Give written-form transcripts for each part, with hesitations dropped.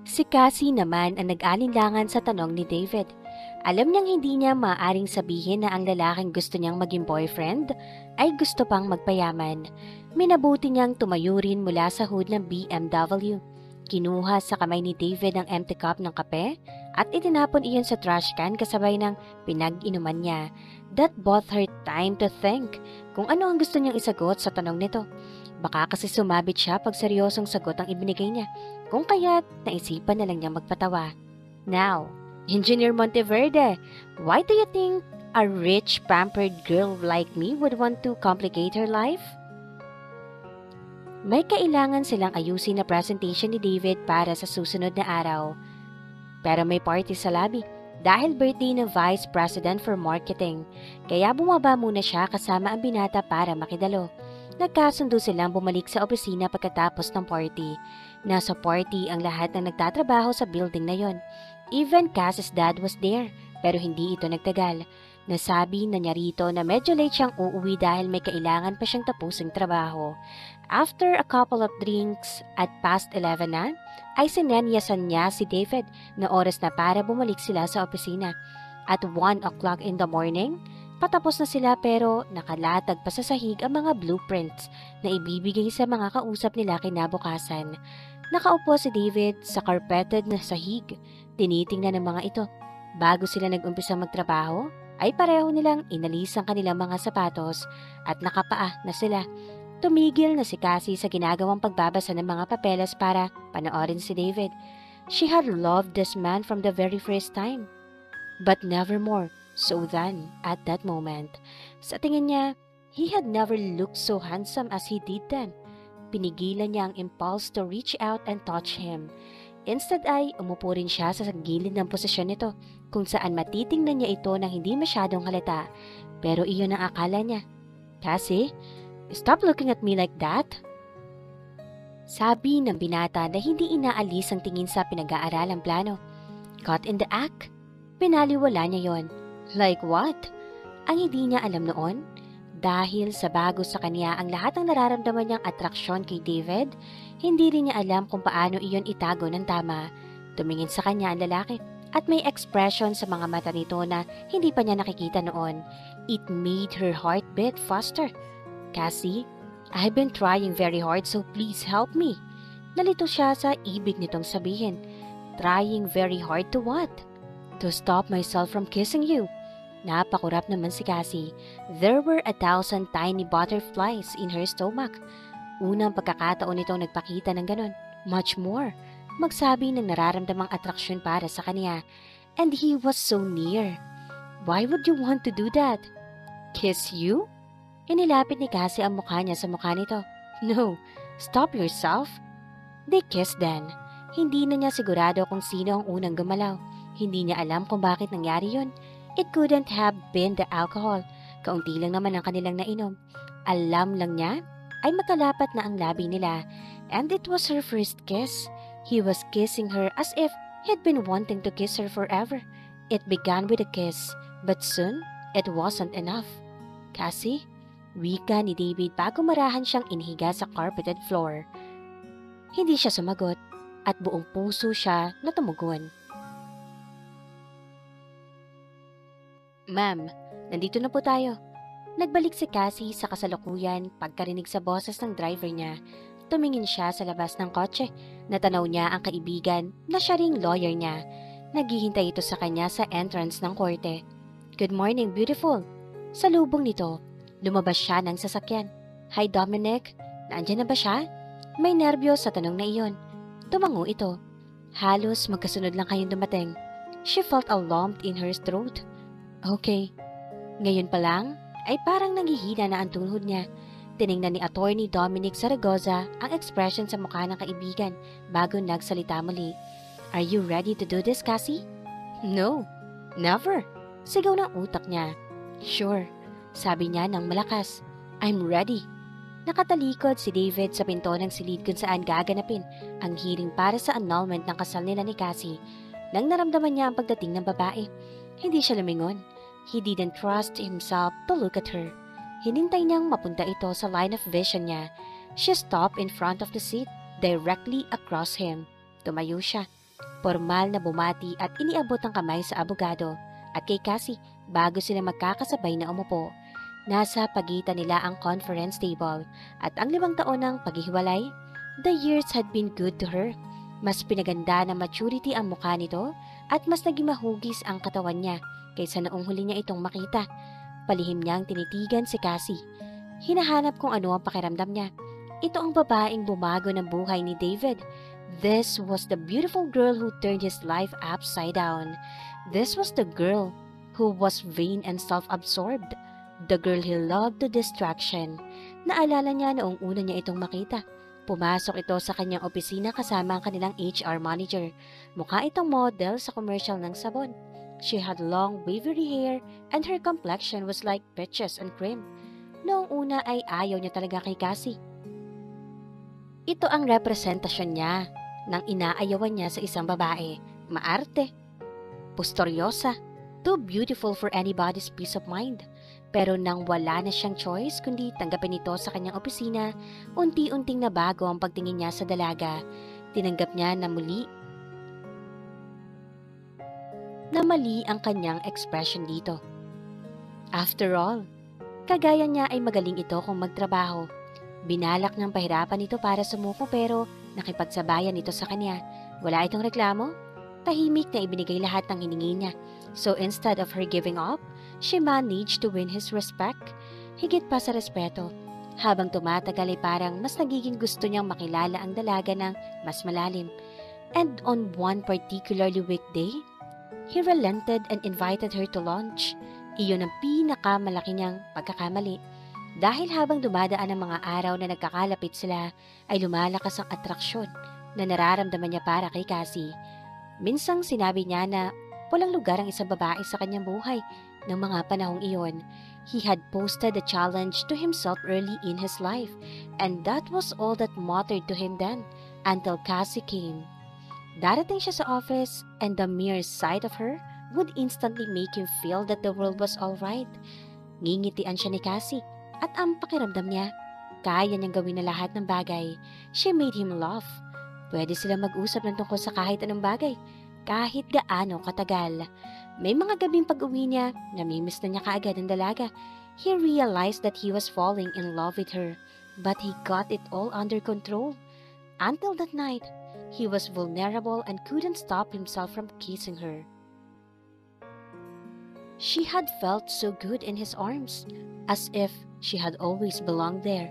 Si Cassie naman ang nag-alinlangan sa tanong ni David. Alam niyang hindi niya maaaring sabihin na ang lalaking gusto niyang maging boyfriend ay gusto pang magpayaman. Minabuti niyang tumayo rin mula sa hood ng BMW. Kinuha sa kamay ni David ang empty cup ng kape at itinapon iyon sa trash can kasabay ng pinag-inuman niya. That bought her time to think kung ano ang gusto niyang isagot sa tanong nito. Baka kasi sumabit siya pag seryosong sagot ang ibinigay niya. Kung kaya't naisipan na lang niya magpatawa. Now, Engineer Monteverde, why do you think a rich, pampered girl like me would want to complicate her life? May kailangan silang ayusin na presentation ni David para sa susunod na araw. Pero may party sa lobby dahil birthday ng Vice President for Marketing. Kaya bumaba muna siya kasama ang binata para makidalo. Nagkasundo silang bumalik sa opisina pagkatapos ng party. Nasa party ang lahat ng nagtatrabaho sa building na yon. Even Cass's dad was there, pero hindi ito nagtagal. Nasabi na niya rito na medyo late siyang uuwi dahil may kailangan pa siyang tapusing trabaho. After a couple of drinks at past 11 na, ay sinenyasan niya si David na oras na para bumalik sila sa opisina. At 1 o'clock in the morning, patapos na sila pero nakalatag pa sa sahig ang mga blueprints na ibibigay sa mga kausap nila kinabukasan. Nakaupo si David sa carpeted na sahig. Tinitingnan ng mga ito. Bago sila nag-umpisa magtrabaho, ay pareho nilang inalis ang kanilang mga sapatos at nakapaa na sila. Tumigil na si Cassie sa ginagawang pagbabasa ng mga papeles para panoorin si David. She had loved this man from the very first time, but never more so than at that moment. Sa tingin niya, he had never looked so handsome as he did then. Pinigilan niya ang impulse to reach out and touch him. Instead ay umupo rin siya sa gilid ng posisyon nito kung saan matitingnan niya ito nang hindi masyadong halata. Pero iyon ang akala niya. Cassie, stop looking at me like that. Sabi ng binata na hindi inaalis ang tingin sa pinag-aaralang plano. Caught in the act? Pinaliwala niya yon. Like what? Ang hindi niya alam noon, dahil sa bago sa kanya ang lahat ng nararamdaman niyang atraksyon kay David, hindi rin niya alam kung paano iyon itago ng tama. Tumingin sa kanya ang lalaki at may expression sa mga mata nito na hindi pa niya nakikita noon. It made her heart beat faster. Cassie, I've been trying very hard so please help me. Nalito siya sa ibig nitong sabihin. Trying very hard to what? To stop myself from kissing you. Napakurap naman si Cassie. There were 1,000 tiny butterflies in her stomach. Unang pagkakataon nitong nagpakita ng ganon. Much more. Magsabi ng nararamdamang atraksyon para sa kanya. And he was so near. Why would you want to do that? Kiss you? Inilapit ni Cassie ang mukha niya sa mukha nito. No, stop yourself. They kissed then. Hindi na niya sigurado kung sino ang unang gumalaw. Hindi niya alam kung bakit nangyari yon. It couldn't have been the alcohol. Kaunti lang naman ang kanilang nainom. Alam lang niya ay makalapat na ang labi nila. And it was her first kiss. He was kissing her as if he'd been wanting to kiss her forever. It began with a kiss, but soon, it wasn't enough. Cassie? Wika ni David bago marahan siyang inhiga sa carpeted floor. Hindi siya sumagot at buong puso siya na tumugon. Ma'am, nandito na po tayo. Nagbalik si Cassie sa kasalukuyan pagkarinig sa boses ng driver niya. Tumingin siya sa labas ng kotse. Natanaw niya ang kaibigan na siya ring lawyer niya. Naghihintay ito sa kanya sa entrance ng korte. Good morning, beautiful. Sa lubong nito, lumabas siya ng sasakyan. Hi Dominic, naandyan na ba siya? May nerbiyos sa tanong na iyon. Tumango ito. Halos magkasunod lang kayong dumating. She felt a lump in her throat. Okay. Ngayon pa lang, ay parang nanghihina na ang tuhod niya. Tiningnan ni Attorney Dominic Zaragoza ang expression sa mukha ng kaibigan bago nagsalita muli. Are you ready to do this, Cassie? No, never. Sigaw ng utak niya. Sure, sabi niya ng malakas. I'm ready. Nakatalikod si David sa pinto ng silid kung saan gaganapin ang hearing para sa annulment ng kasal nila ni Cassie. Nang naramdaman niya ang pagdating ng babae, hindi siya lumingon. He didn't trust himself to look at her. Hinintay niyang mapunta ito sa line of vision niya. She stopped in front of the seat, directly across him. Tumayo siya. Formal na bumati at iniabot ang kamay sa abogado. At kay Cassie, bago sila magkakasabay na umupo, nasa pagitan nila ang conference table at ang 5 taon ng paghihiwalay. The years had been good to her. Mas pinaganda ng maturity ang mukha nito at mas naging mahugis ang katawan niya kaysa noong huli niya itong makita. Palihim niyang tinitigan si Cassie. Hinahanap kung ano ang pakiramdam niya. Ito ang babaeng bumago ng buhay ni David. This was the beautiful girl who turned his life upside down. This was the girl who was vain and self-absorbed. The girl he loved to distraction. Naalala niya noong una niya itong makita. Pumasok ito sa kanyang opisina kasama ang kanilang HR manager. Mukha itong model sa commercial ng sabon. She had long wavy hair and her complexion was like peaches and cream. Noong una ay ayaw niya talaga kay Cassie. Ito ang representasyon niya ng inaayawan niya sa isang babae. Maarte, pustoryosa, too beautiful for anybody's peace of mind. Pero nang wala na siyang choice kundi tanggapin ito sa kanyang opisina, unti-unting nabago ang pagtingin niya sa dalaga. Tinanggap niya na mali ang kanyang expression dito. After all, kagaya niya ay magaling ito kung magtrabaho. Binalak niyang pahirapan ito para sumuko pero nakipagsabayan ito sa kanya. Wala itong reklamo. Tahimik na ibinigay lahat ng hiningi niya. So instead of her giving up, she managed to win his respect. Higit pa sa respeto. Habang tumatagal ay parang mas nagiging gusto niyang makilala ang dalaga ng mas malalim. And on one particularly weekday, he relented and invited her to lunch. Iyon ang pinakamalaki niyang pagkakamali. Dahil habang dumadaan ang mga araw na nagkakalapit sila, ay lumalakas ang atraksyon na nararamdaman niya para kay Cassie. Minsang sinabi niya na walang lugar ang isang babae sa kanyang buhay ng mga panahong iyon. He had posted a challenge to himself early in his life, and that was all that mattered to him then, until Cassie came. Darating siya sa office, and the mere sight of her would instantly make him feel that the world was alright. Ngingitian siya ni Cassie. At ang pakiramdam niya, kaya niyang gawin na lahat ng bagay. She made him laugh. Pwede sila mag-usap ng tungkol sa kahit anong bagay, kahit gaano katagal. May mga gabing pag-uwi niya, namimiss na niya kaagad ang dalaga. He realized that he was falling in love with her, but he got it all under control. Until that night, he was vulnerable and couldn't stop himself from kissing her. She had felt so good in his arms, as if she had always belonged there.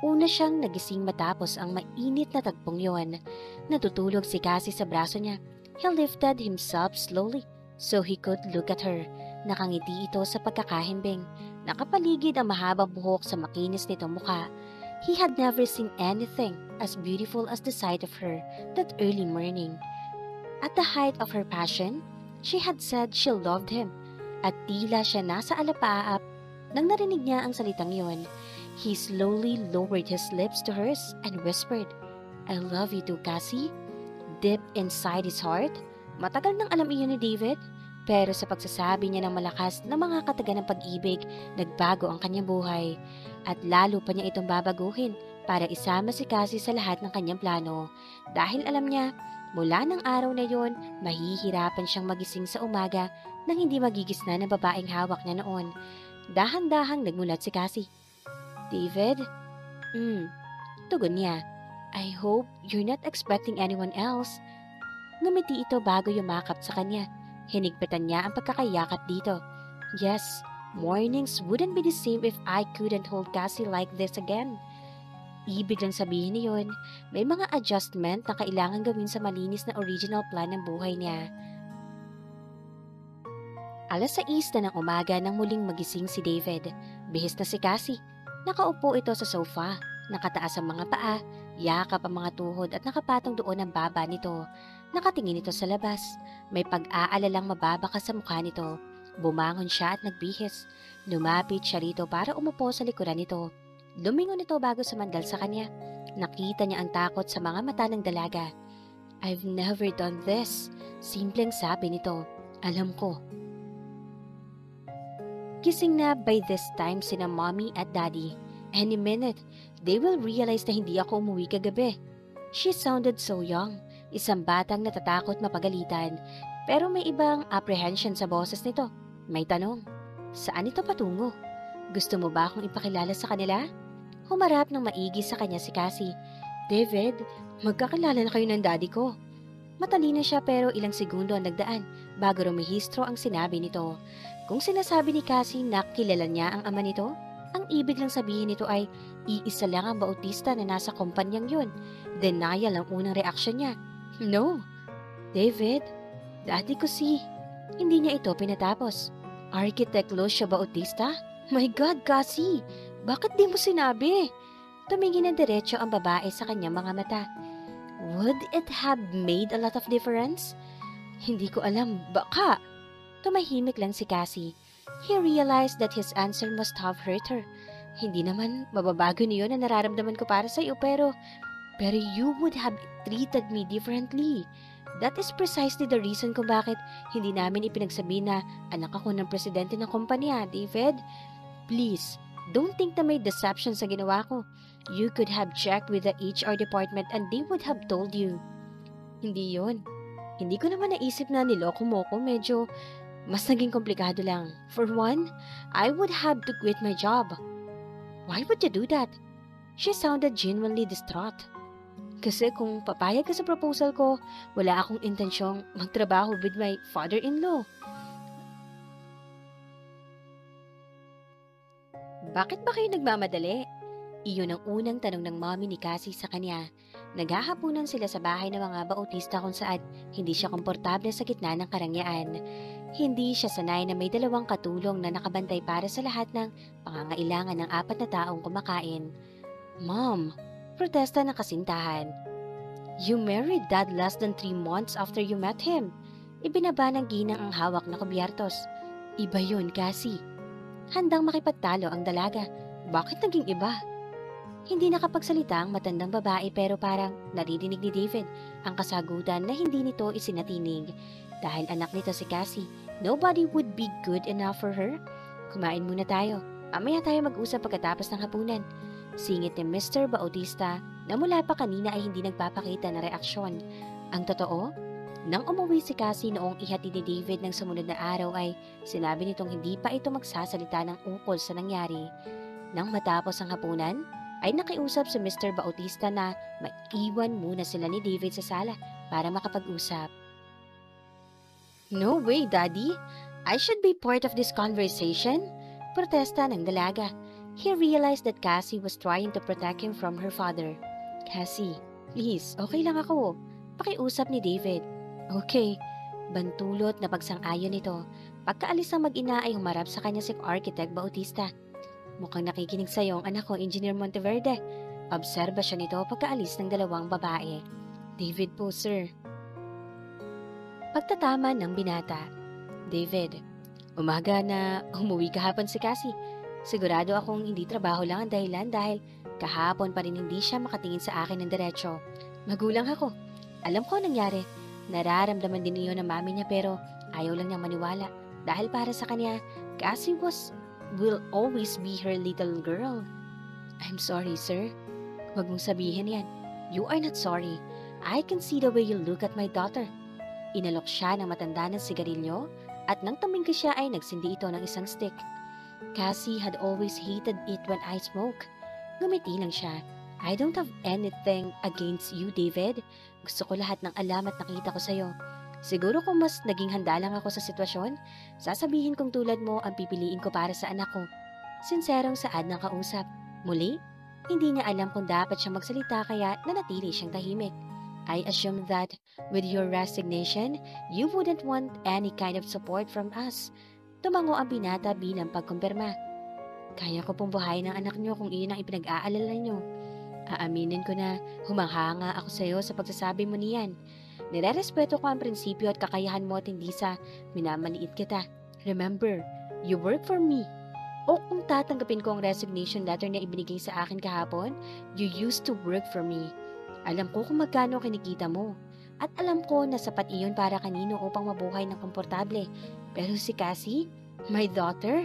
Una siyang nagising matapos ang mainit na tagpong yon. Natutulog si Cassie sa braso niya. He lifted himself slowly so he could look at her. Nakangiti ito sa pagkakahimbing. Nakapaligid ang mahabang buhok sa makinis nitong mukha. He had never seen anything as beautiful as the sight of her that early morning. At the height of her passion, she had said she loved him. At tila siya nasa alapaap nang narinig niya ang salitang yon. He slowly lowered his lips to hers and whispered, "I love you too, Cassie." Deep inside his heart, matagal nang alam iyon ni David, pero sa pagsasabi niya ng malakas na mga kataga ng pag-ibig, nagbago ang kanyang buhay. At lalo pa niya itong babaguhin para isama si Cassie sa lahat ng kanyang plano. Dahil alam niya, mula ng araw na yon, mahihirapan siyang magising sa umaga nang hindi magigisna ng babaeng hawak niya noon. Dahan-dahang nagmulat si Cassie. "David?" Tugon niya. "I hope you're not expecting anyone else." Ngumiti ito bago yumakap sa kanya. Hinigpitan niya ang pagkakayakap dito. Yes, mornings wouldn't be the same if I couldn't hold Cassie like this again. Ibig lang sabihin niyon, may mga adjustment na kailangan gawin sa malinis na original plan ng buhay niya. 6:00 na ng umaga nang muling magising si David. Bihis na si Cassie. Nakaupo ito sa sofa. Nakataas ang mga paa, yakap ang mga tuhod at nakapatong doon ang baba nito. Nakatingin ito sa labas. May pag-aalalang mababaka sa mukha nito. Bumangon siya at nagbihis. Lumapit siya rito para umupo sa likuran nito. Lumingon ito bago sumandal sa kanya. Nakita niya ang takot sa mga mata ng dalaga. "I've never done this," simpleng sabi nito. "Alam ko." Gising na by this time sina mommy at daddy. Any minute, they will realize na hindi ako umuwi kagabi. She sounded so young. Isang batang natatakot mapagalitan, pero may ibang apprehension sa boses nito. May tanong, saan ito patungo? Gusto mo ba akong ipakilala sa kanila? Humarap ng maigi sa kanya si Cassie. David, magkakilala na kayo ng daddy ko. Matalino siya pero ilang segundo ang nagdaan bago rumehistro ang sinabi nito. Kung sinasabi ni Cassie na kilala niya ang ama nito, ang ibig lang sabihin nito ay iisa lang ang bautista na nasa kumpanyang yun. Denial ang unang reaksyon niya. No, David, daddy ko si... Hindi niya ito pinatapos. Architect Lucio Bautista? My God, Cassie! Bakit di mo sinabi? Tumingin ng diretso ang babae sa kanyang mga mata. Would it have made a lot of difference? Hindi ko alam, baka. Tumahimik lang si Cassie. He realized that his answer must have hurt her. Hindi naman mababago niyo na nararamdaman ko para sa iyo pero you would have treated me differently. That is precisely the reason kung bakit hindi namin ipinagsabi na anak ako ng presidente ng kumpanya, David. Please, don't think na may deception sa ginawa ko. You could have checked with the HR department and they would have told you. Hindi yon. Hindi ko naman naisip na niloko mo ko. Medyo mas naging komplikado lang. For one, I would have to quit my job. Why would you do that? She sounded genuinely distraught. Kasi kung papayag ka sa proposal ko, wala akong intensyong magtrabaho with my father-in-law. Bakit ba kayo nagmamadali? Iyon ang unang tanong ng mommy ni Cassie sa kanya. Naghahapunan sila sa bahay ng mga Bautista kung saan hindi siya komportable sa gitna ng karangyaan. Hindi siya sanay na may dalawang katulong na nakabantay para sa lahat ng pangangailangan ng 4 na taong kumakain. Mom, protesta ng kasintahan. You married dad less than 3 months after you met him. Ibinaba ng ginang ang hawak na kubyertos. Iba yun, Cassie. Handang makipagtalo ang dalaga. Bakit naging iba? Hindi nakapagsalita ang matandang babae pero parang naririnig ni David ang kasagutan na hindi nito isinatinig. Dahil anak nito si Cassie, nobody would be good enough for her. Kumain muna tayo. Mamaya tayo mag-usap pagkatapos ng hapunan. Singit ni Mr. Bautista na mula pa kanina ay hindi nagpapakita na reaksyon. Ang totoo, nang umuwi si Cassie noong ihatid ni David ng sumunod na araw ay sinabi nitong hindi pa ito magsasalita ng ukol sa nangyari. Nang matapos ang hapunan, ay nakiusap si Mr. Bautista na maiwan muna sila ni David sa sala para makapag-usap. No way, Daddy! I should be part of this conversation? Protesta ng dalaga. He realized that Cassie was trying to protect him from her father. Cassie, please, okay lang ako. Pakiusap ni David. Okay. Bantulot na pagsang-ayon nito. Pagkaalis ng mag-ina ay humarap sa kanya si Architect Bautista. Mukhang nakikinig sa iyo ang anak ko, Engineer Monteverde. Obserba siya nito pagkaalis ng dalawang babae. David po, sir. Pagtatama ng binata. David, umaga na umuwi kahapon si Cassie. Sigurado akong hindi trabaho lang ang dahilan dahil kahapon pa rin hindi siya makatingin sa akin ng diretsyo. Magulang ako. Alam ko nangyari. Nararamdaman din niyo ng mami niya pero ayaw lang niyang maniwala. Dahil para sa kanya, Cassie will always be her little girl. I'm sorry, sir. Huwag mong sabihin yan. You are not sorry. I can see the way you look at my daughter. Inalok siya ng matanda ng sigarilyo at nang tumingin siya ay nagsindi ito ng isang stick. Cassie had always hated it when I smoke. Ngumiti lang siya. I don't have anything against you, David. Gusto ko lahat ng alam at nakita ko sa'yo. Siguro kung mas naging handa lang ako sa sitwasyon, sasabihin kong tulad mo ang pipiliin ko para sa anak ko. Sinserong saad ng kausap. Muli, hindi niya alam kung dapat siya magsalita kaya nanatili siyang tahimik. I assume that with your resignation, you wouldn't want any kind of support from us. Tumango ang binata bilang pagkumpirma. Kaya ko pong buhayin ang anak niyo kung iyon ang ipinag-aalala niyo. Aaminin ko na humanghanga ako sa iyo sa pagsasabi mo niyan. Nirerespeto ko ang prinsipyo at kakayahan mo at hindi sa minamaliit kita. Remember, you work for me. O kung tatanggapin ko ang resignation letter na ibinigay sa akin kahapon, you used to work for me. Alam ko kung magkano kinikita mo. At alam ko na sapat iyon para kanino upang mabuhay ng komportable. Pero si Cassie, my daughter,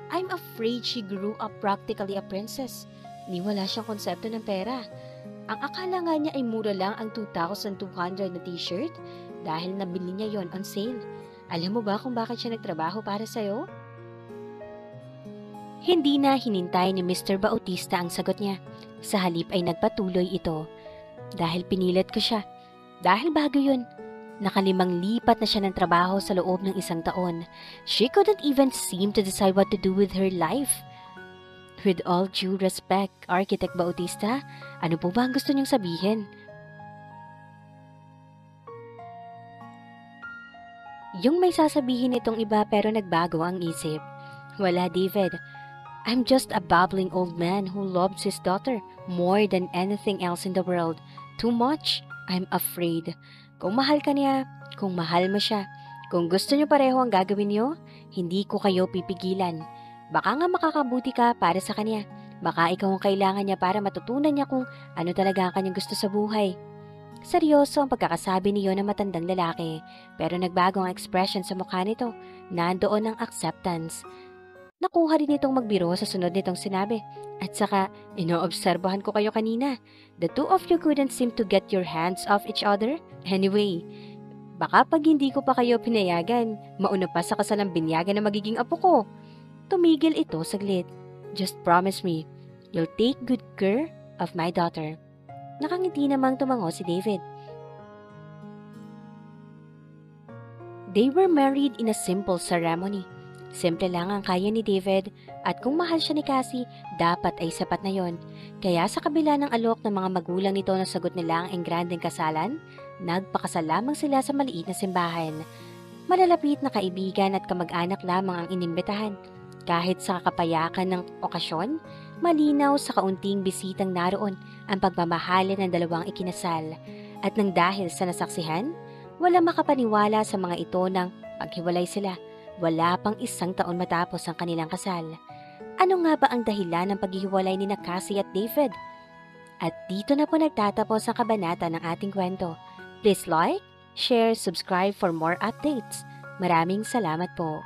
I'm afraid she grew up practically a princess. Ni wala siyang konsepto ng pera. Ang akala nga niya ay mura lang ang 2,200 na t-shirt dahil nabili niya yon on sale. Alam mo ba kung bakit siya nagtrabaho para sa'yo? Hindi na hinintay ni Mr. Bautista ang sagot niya. Sa halip ay nagpatuloy ito. Dahil pinilit ko siya. Dahil bago yun. Nakalimang lipat na siya ng trabaho sa loob ng 1 taon. She couldn't even seem to decide what to do with her life. With all due respect, Architect Bautista, ano po ba ang gusto niyong sabihin? Yung may sasabihin itong iba pero nagbago ang isip. Wala, David. I'm just a babbling old man who loves his daughter more than anything else in the world. Too much? I'm afraid. Kung mahal ka niya, kung mahal mo siya, kung gusto niyo pareho ang gagawin niyo, hindi ko kayo pipigilan. Baka nga makakabuti ka para sa kanya. Baka ikaw ang kailangan niya para matutunan niya kung ano talaga ang kanyang gusto sa buhay. Seryoso ang pagkakasabi niyo ng matandang lalaki, pero nagbago ang expression sa mukha nito. Nandoon ang acceptance. Nakuha rin itong magbiro sa sunod nitong sinabi. At saka, inoobserbahan ko kayo kanina. The two of you couldn't seem to get your hands off each other. Anyway, baka pag hindi ko pa kayo pinayagan, mauna pa sa kasalang binyagan na magiging apo ko. Tumigil ito saglit. Just promise me, you'll take good care of my daughter. Nakangiti namang tumango si David. They were married in a simple ceremony. Simple lang ang kaya ni David at kung mahal siya ni Cassie, dapat ay sapat na yon. Kaya sa kabila ng alok ng mga magulang nito na sagot nila ang engrandeng kasalan, nagpakasal lamang sila sa maliit na simbahan. Malalapit na kaibigan at kamag-anak lamang ang inimbitahan. Kahit sa kapayakan ng okasyon, malinaw sa kaunting bisitang naroon ang pagmamahalin ng dalawang ikinasal. At nang dahil sa nasaksihan, wala makapaniwala sa mga ito nang paghiwalay sila. Wala pang 1 taon matapos ang kanilang kasal. Ano nga ba ang dahilan ng paghihiwalay ni Cassie at David? At dito na po nagtatapos ang kabanata ng ating kwento. Please like, share, subscribe for more updates. Maraming salamat po.